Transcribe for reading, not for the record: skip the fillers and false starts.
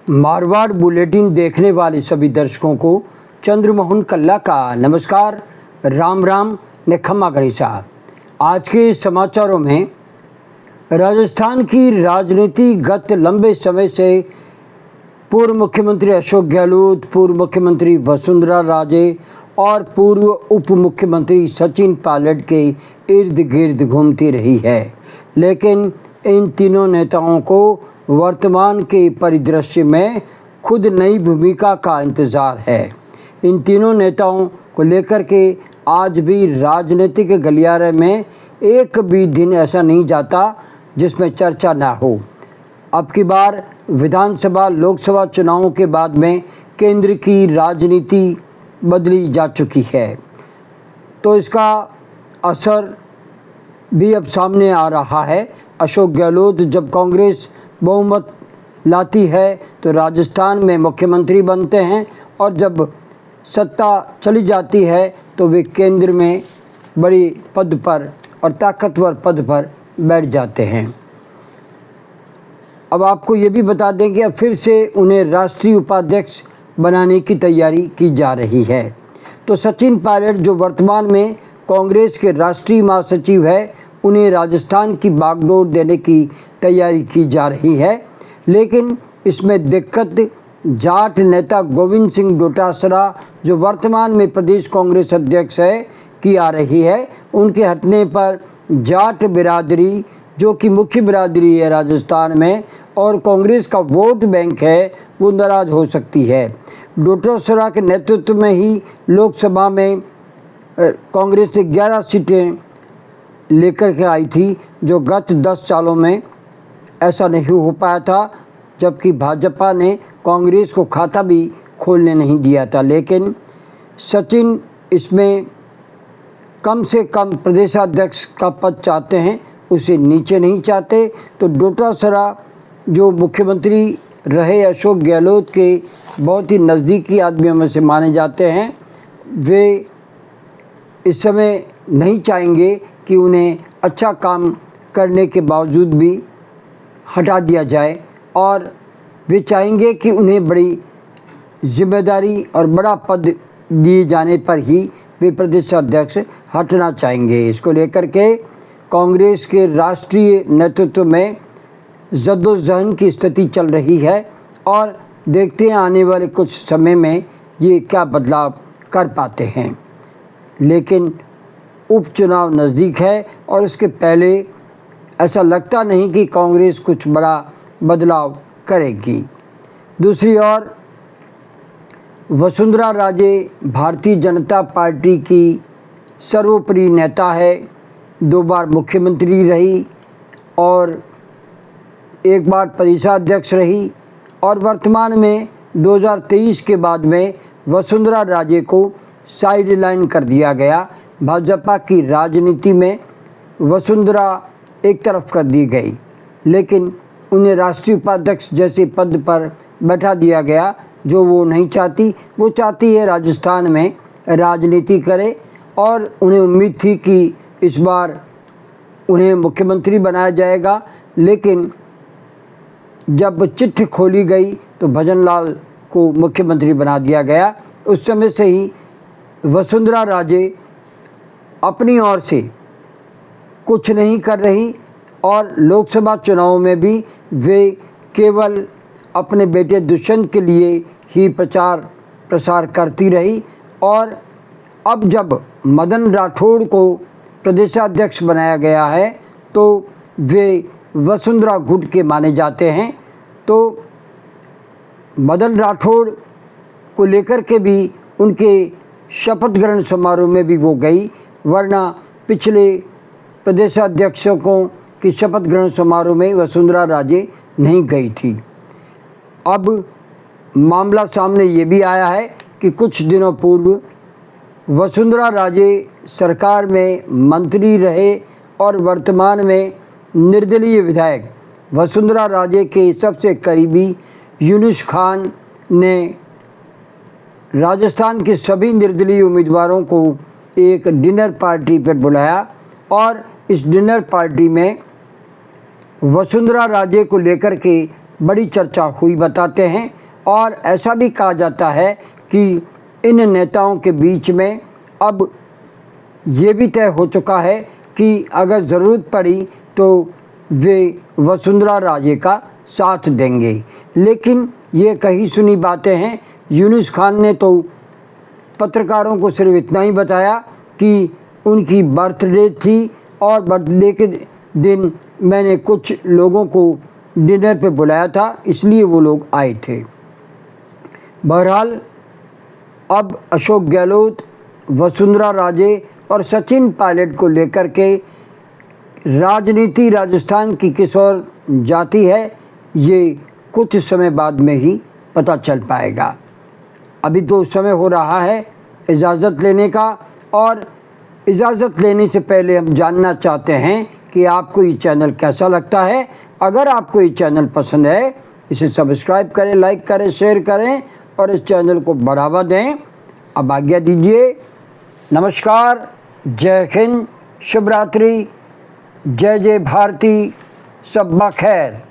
Marwar bulletin देखने वाले सभी दर्शकों को चंद्रमोहन कल्ला का नमस्कार, राम राम ने खम्मा गणेशा। आज के समाचारों में राजस्थान की राजनीति गत लंबे समय से पूर्व मुख्यमंत्री अशोक गहलोत, पूर्व मुख्यमंत्री वसुंधरा राजे और पूर्व उप मुख्यमंत्री सचिन पायलट के इर्द गिर्द घूमती रही है। लेकिन इन तीनों नेताओं को वर्तमान के परिदृश्य में खुद नई भूमिका का इंतज़ार है। इन तीनों नेताओं को लेकर के आज भी राजनीतिक गलियारे में एक भी दिन ऐसा नहीं जाता जिसमें चर्चा ना हो। अब की बार विधानसभा लोकसभा चुनावों के बाद में केंद्र की राजनीति बदली जा चुकी है, तो इसका असर भी अब सामने आ रहा है। अशोक गहलोत जब कांग्रेस बहुमत लाती है तो राजस्थान में मुख्यमंत्री बनते हैं, और जब सत्ता चली जाती है तो वे केंद्र में बड़ी पद पर और ताकतवर पद पर बैठ जाते हैं। अब आपको ये भी बता दें कि अब फिर से उन्हें राष्ट्रीय उपाध्यक्ष बनाने की तैयारी की जा रही है। तो सचिन पायलट जो वर्तमान में कांग्रेस के राष्ट्रीय महासचिव है, उन्हें राजस्थान की बागडोर देने की तैयारी की जा रही है। लेकिन इसमें दिक्कत जाट नेता गोविंद सिंह डोटासरा जो वर्तमान में प्रदेश कांग्रेस अध्यक्ष है की आ रही है। उनके हटने पर जाट बिरादरी जो कि मुख्य बिरादरी है राजस्थान में और कांग्रेस का वोट बैंक है, वो नाराज हो सकती है। डोटासरा के नेतृत्व में ही लोकसभा में कांग्रेस से 11 सीटें लेकर के आई थी, जो गत 10 सालों में ऐसा नहीं हो पाया था, जबकि भाजपा ने कांग्रेस को खाता भी खोलने नहीं दिया था। लेकिन सचिन इसमें कम से कम प्रदेशाध्यक्ष का पद चाहते हैं, उसे नीचे नहीं चाहते। तो डोटासरा जो मुख्यमंत्री रहे अशोक गहलोत के बहुत ही नज़दीकी आदमियों में से माने जाते हैं, वे इस समय नहीं चाहेंगे कि उन्हें अच्छा काम करने के बावजूद भी हटा दिया जाए, और वे चाहेंगे कि उन्हें बड़ी जिम्मेदारी और बड़ा पद दिए जाने पर ही वे प्रदेशाध्यक्ष हटना चाहेंगे। इसको लेकर के कांग्रेस के राष्ट्रीय नेतृत्व में जद्दोजहद की स्थिति चल रही है, और देखते हैं आने वाले कुछ समय में ये क्या बदलाव कर पाते हैं। लेकिन उपचुनाव नज़दीक है और उसके पहले ऐसा लगता नहीं कि कांग्रेस कुछ बड़ा बदलाव करेगी। दूसरी ओर वसुंधरा राजे भारतीय जनता पार्टी की सर्वोपरि नेता है, 2 बार मुख्यमंत्री रही और 1 बार प्रदेशाध्यक्ष रही, और वर्तमान में 2023 के बाद में वसुंधरा राजे को साइडलाइन कर दिया गया। भाजपा की राजनीति में वसुंधरा एक तरफ कर दी गई, लेकिन उन्हें राष्ट्रीय उपाध्यक्ष जैसे पद पर बैठा दिया गया, जो वो नहीं चाहती। वो चाहती है राजस्थान में राजनीति करे, और उन्हें उम्मीद थी कि इस बार उन्हें मुख्यमंत्री बनाया जाएगा। लेकिन जब चिट्ठी खोली गई तो भजनलाल को मुख्यमंत्री बना दिया गया। उस समय से ही वसुंधरा राजे अपनी ओर से कुछ नहीं कर रही, और लोकसभा चुनाव में भी वे केवल अपने बेटे दुष्यंत के लिए ही प्रचार प्रसार करती रही। और अब जब मदन राठौड़ को प्रदेशाध्यक्ष बनाया गया है तो वे वसुंधरा गुट के माने जाते हैं। तो मदन राठौड़ को लेकर के भी उनके शपथ ग्रहण समारोह में भी वो गई, वरना पिछले प्रदेशाध्यक्षों की शपथ ग्रहण समारोह में वसुंधरा राजे नहीं गई थी। अब मामला सामने ये भी आया है कि कुछ दिनों पूर्व वसुंधरा राजे सरकार में मंत्री रहे, और वर्तमान में निर्दलीय विधायक वसुंधरा राजे के सबसे करीबी यूनुस खान ने राजस्थान के सभी निर्दलीय उम्मीदवारों को एक डिनर पार्टी पर बुलाया, और इस डिनर पार्टी में वसुंधरा राजे को लेकर के बड़ी चर्चा हुई बताते हैं। और ऐसा भी कहा जाता है कि इन नेताओं के बीच में अब ये भी तय हो चुका है कि अगर ज़रूरत पड़ी तो वे वसुंधरा राजे का साथ देंगे। लेकिन ये कही सुनी बातें हैं। यूनुस खान ने तो पत्रकारों को सिर्फ इतना ही बताया कि उनकी बर्थडे थी और बर्थडे के दिन मैंने कुछ लोगों को डिनर पे बुलाया था, इसलिए वो लोग आए थे। बहरहाल अब अशोक गहलोत, वसुंधरा राजे और सचिन पायलट को लेकर के राजनीति राजस्थान की किस ओर जाती है, ये कुछ समय बाद में ही पता चल पाएगा। अभी तो समय हो रहा है इजाज़त लेने का, और इजाज़त लेने से पहले हम जानना चाहते हैं कि आपको ये चैनल कैसा लगता है। अगर आपको ये चैनल पसंद है, इसे सब्सक्राइब करें, लाइक करें, शेयर करें और इस चैनल को बढ़ावा दें। अब आज्ञा दीजिए। नमस्कार, जय हिंद, शुभ रात्रि, जय जय भारती, सब खैर।